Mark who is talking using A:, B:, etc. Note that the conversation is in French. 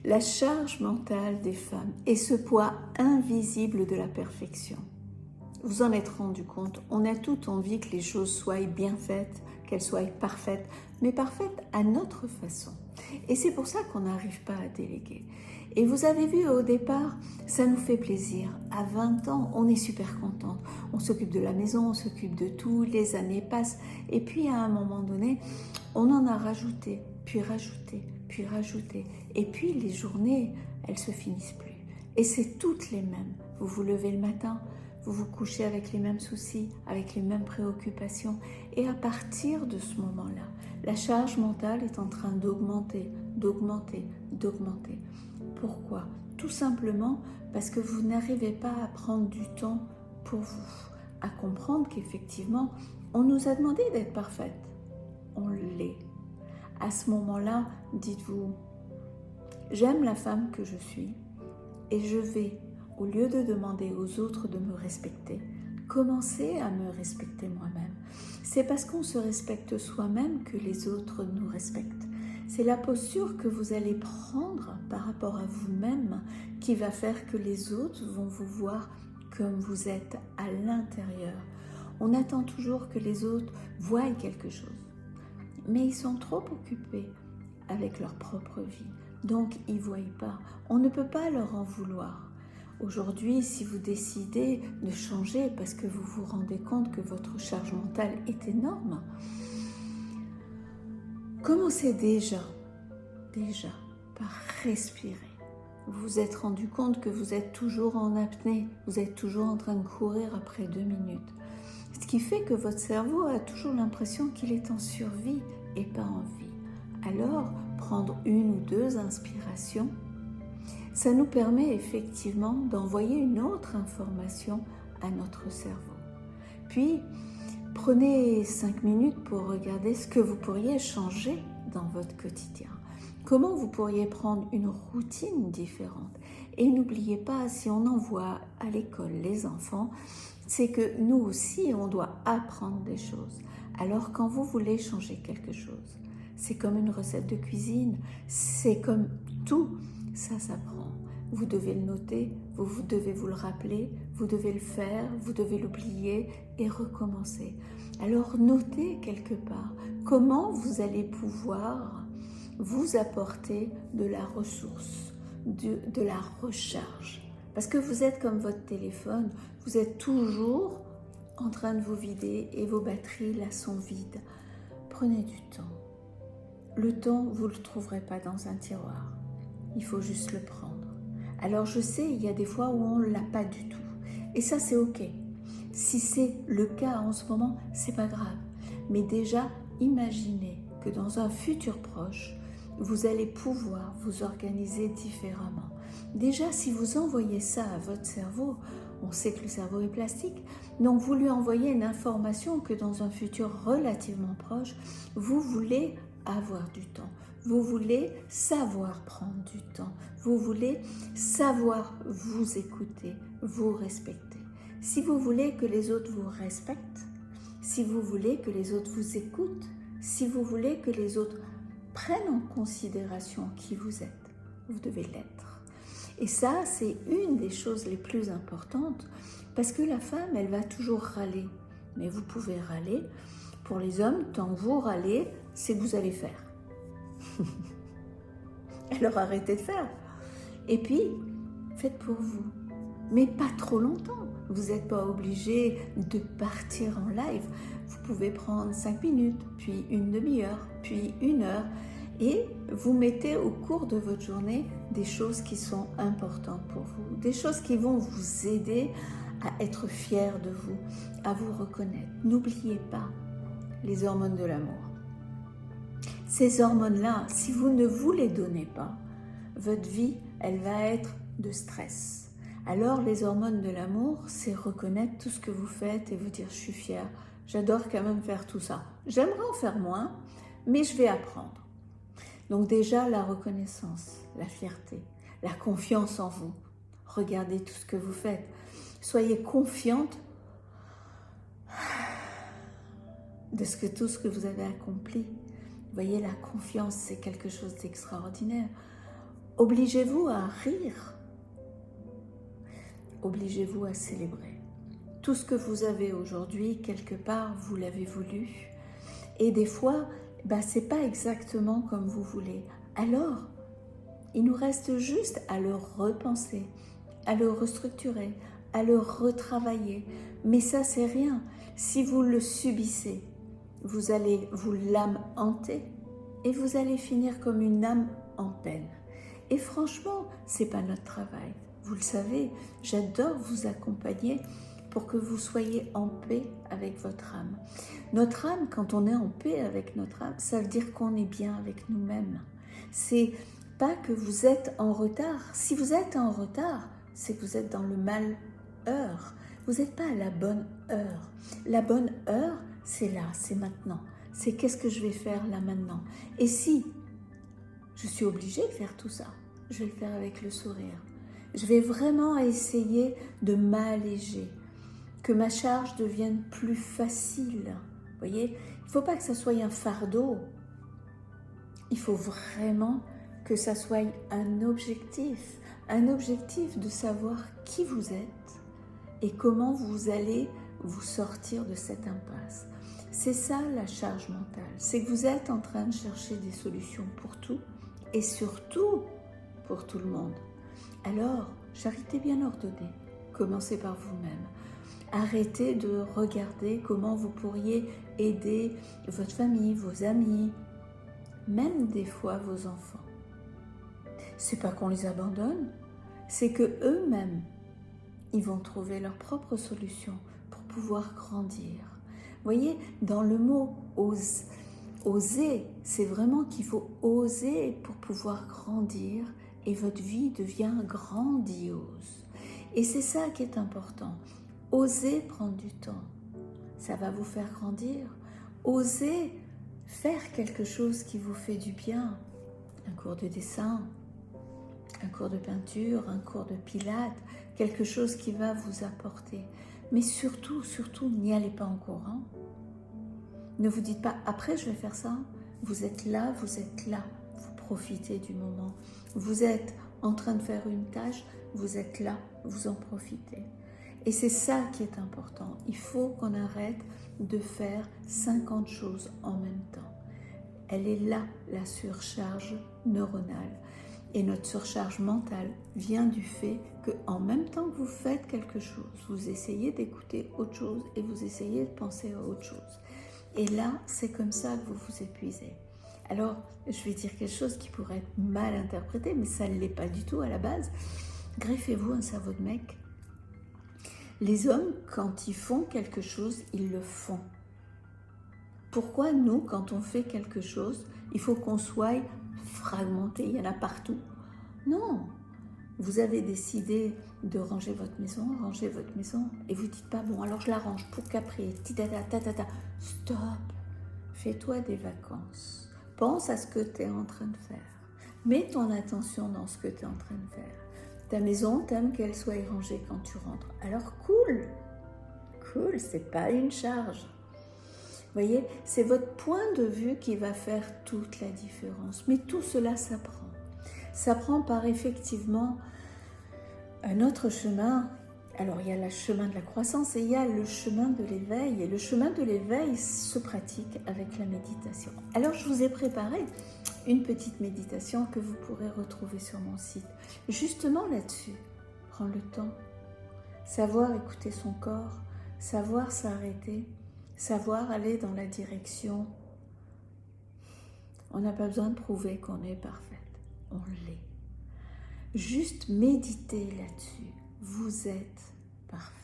A: La charge mentale des femmes est ce poids invisible de la perfection. Vous en êtes rendu compte, on a toute envie que les choses soient bien faites, qu'elles soient parfaites, mais parfaites à notre façon. Et c'est pour ça qu'on n'arrive pas à déléguer. Et vous avez vu au départ, ça nous fait plaisir. À 20 ans, on est super contente. On s'occupe de la maison, on s'occupe de tout, les années passent. Et puis à un moment donné, on en a rajouté, puis rajouté, puis rajouté. Et puis les journées, elles se finissent plus. Et c'est toutes les mêmes. Vous vous levez le matin, vous vous couchez avec les mêmes soucis, avec les mêmes préoccupations. Et à partir de ce moment-là, la charge mentale est en train d'augmenter, d'augmenter, d'augmenter. Pourquoi? Tout simplement parce que vous n'arrivez pas à prendre du temps pour vous, à comprendre qu'effectivement, on nous a demandé d'être parfaite. On l'est. À ce moment-là, dites-vous, j'aime la femme que je suis et je vais, au lieu de demander aux autres de me respecter, commencer à me respecter moi-même. C'est parce qu'on se respecte soi-même que les autres nous respectent. C'est la posture que vous allez prendre par rapport à vous-même qui va faire que les autres vont vous voir comme vous êtes à l'intérieur. On attend toujours que les autres voient quelque chose, mais ils sont trop occupés avec leur propre vie, donc ils ne voient pas. On ne peut pas leur en vouloir. Aujourd'hui, si vous décidez de changer parce que vous vous rendez compte que votre charge mentale est énorme, commencez déjà par respirer. Vous vous êtes rendu compte que vous êtes toujours en apnée, vous êtes toujours en train de courir après 2 minutes. Ce qui fait que votre cerveau a toujours l'impression qu'il est en survie et pas en vie. Alors, prendre 1 ou 2 inspirations, ça nous permet effectivement d'envoyer une autre information à notre cerveau. Puis, prenez 5 minutes pour regarder ce que vous pourriez changer dans votre quotidien. Comment vous pourriez prendre une routine différente. Et n'oubliez pas, si on envoie à l'école les enfants, c'est que nous aussi, on doit apprendre des choses. Alors, quand vous voulez changer quelque chose, c'est comme une recette de cuisine, c'est comme tout, ça s'apprend. Vous devez le noter, vous devez vous le rappeler, vous devez le faire, vous devez l'oublier et recommencer. Alors, notez quelque part comment vous allez pouvoir vous apporter de la ressource, de la recharge. Parce que vous êtes comme votre téléphone, vous êtes toujours en train de vous vider et vos batteries là sont vides. Prenez du temps. Le temps, vous ne le trouverez pas dans un tiroir. Il faut juste le prendre. Alors je sais, il y a des fois où on ne l'a pas du tout. Et ça, c'est OK. Si c'est le cas en ce moment, c'est pas grave. Mais déjà, imaginez que dans un futur proche, vous allez pouvoir vous organiser différemment. Déjà, si vous envoyez ça à votre cerveau, on sait que le cerveau est plastique, donc vous lui envoyez une information que dans un futur relativement proche, vous voulez avoir du temps. Vous voulez savoir prendre du temps. Vous voulez savoir vous écouter, vous respecter. Si vous voulez que les autres vous respectent, si vous voulez que les autres vous écoutent, si vous voulez que les autres prennent en considération qui vous êtes, vous devez l'être. Et ça, c'est une des choses les plus importantes parce que la femme, elle va toujours râler. Mais vous pouvez râler. Pour les hommes, tant que vous râlez, c'est que vous allez faire. Alors arrêtez de faire. Et puis, faites pour vous. Mais pas trop longtemps. Vous n'êtes pas obligé de partir en live. Vous pouvez prendre 5 minutes, puis une demi-heure, puis 1 heure. Et vous mettez au cours de votre journée des choses qui sont importantes pour vous. Des choses qui vont vous aider à être fier de vous, à vous reconnaître. N'oubliez pas les hormones de l'amour. Ces hormones-là, si vous ne vous les donnez pas, votre vie, elle va être de stress. Alors, les hormones de l'amour, c'est reconnaître tout ce que vous faites et vous dire « je suis fière, j'adore quand même faire tout ça. J'aimerais en faire moins, mais je vais apprendre. » Donc déjà, la reconnaissance, la fierté, la confiance en vous. Regardez tout ce que vous faites. Soyez confiante de tout ce que vous avez accompli. Vous voyez, la confiance, c'est quelque chose d'extraordinaire. Obligez-vous à rire. Obligez-vous à célébrer. Tout ce que vous avez aujourd'hui, quelque part, vous l'avez voulu. Et des fois, c'est pas exactement comme vous voulez. Alors, il nous reste juste à le repenser, à le restructurer, à le retravailler. Mais ça, c'est rien. Si vous le subissez, vous allez vous l'âme hanter et vous allez finir comme une âme en peine. Et franchement, c'est pas notre travail. Vous le savez, j'adore vous accompagner pour que vous soyez en paix avec votre âme. Notre âme, quand on est en paix avec notre âme, ça veut dire qu'on est bien avec nous-mêmes. C'est pas que vous êtes en retard. Si vous êtes en retard, c'est que vous êtes dans le mal heure. Vous n'êtes pas à la bonne heure. La bonne heure, c'est là, c'est maintenant. C'est qu'est-ce que je vais faire là maintenant. Et si je suis obligée de faire tout ça, je vais le faire avec le sourire. Je vais vraiment essayer de m'alléger, que ma charge devienne plus facile. Vous voyez, il ne faut pas que ça soit un fardeau. Il faut vraiment que ça soit un objectif de savoir qui vous êtes et comment vous allez vous sortir de cette impasse. C'est ça la charge mentale, c'est que vous êtes en train de chercher des solutions pour tout et surtout pour tout le monde. Alors, charité bien ordonnée, commencez par vous-même. Arrêtez de regarder comment vous pourriez aider votre famille, vos amis, même des fois vos enfants. C'est pas qu'on les abandonne, c'est que eux-mêmes, ils vont trouver leur propre solution pour pouvoir grandir. Vous voyez, dans le mot oser, c'est vraiment qu'il faut oser pour pouvoir grandir et votre vie devient grandiose. Et c'est ça qui est important. Osez prendre du temps, ça va vous faire grandir. Osez faire quelque chose qui vous fait du bien, un cours de dessin, un cours de peinture, un cours de pilates, quelque chose qui va vous apporter. Mais surtout, n'y allez pas en courant. Ne vous dites pas, après je vais faire ça. Vous êtes là, vous profitez du moment. Vous êtes en train de faire une tâche, vous êtes là, vous en profitez. Et c'est ça qui est important. Il faut qu'on arrête de faire 50 choses en même temps. Elle est là, la surcharge neuronale. Et notre surcharge mentale vient du fait qu'en même temps que vous faites quelque chose, vous essayez d'écouter autre chose et vous essayez de penser à autre chose. Et là, c'est comme ça que vous vous épuisez. Alors, je vais dire quelque chose qui pourrait être mal interprété, mais ça ne l'est pas du tout à la base. Greffez-vous un cerveau de mec. Les hommes, quand ils font quelque chose, ils le font. Pourquoi nous, quand on fait quelque chose, il faut qu'on soit fragmenté, il y en a partout? Non, vous avez décidé de ranger votre maison, et vous dites pas, bon, alors je la range pour qu'après, stop, fais-toi des vacances. Pense à ce que tu es en train de faire. Mets ton attention dans ce que tu es en train de faire. Ta maison, t'aimes qu'elle soit rangée quand tu rentres. Alors cool, c'est pas une charge. Vous voyez, c'est votre point de vue qui va faire toute la différence. Mais tout cela s'apprend. Ça prend par effectivement un autre chemin. Alors il y a le chemin de la croissance et il y a le chemin de l'éveil. Et le chemin de l'éveil se pratique avec la méditation. Alors je vous ai préparé une petite méditation que vous pourrez retrouver sur mon site. Justement là-dessus, prendre le temps, savoir écouter son corps, savoir s'arrêter, savoir aller dans la direction. On n'a pas besoin de prouver qu'on est parfaite, on l'est. Juste méditez là-dessus, vous êtes parfait.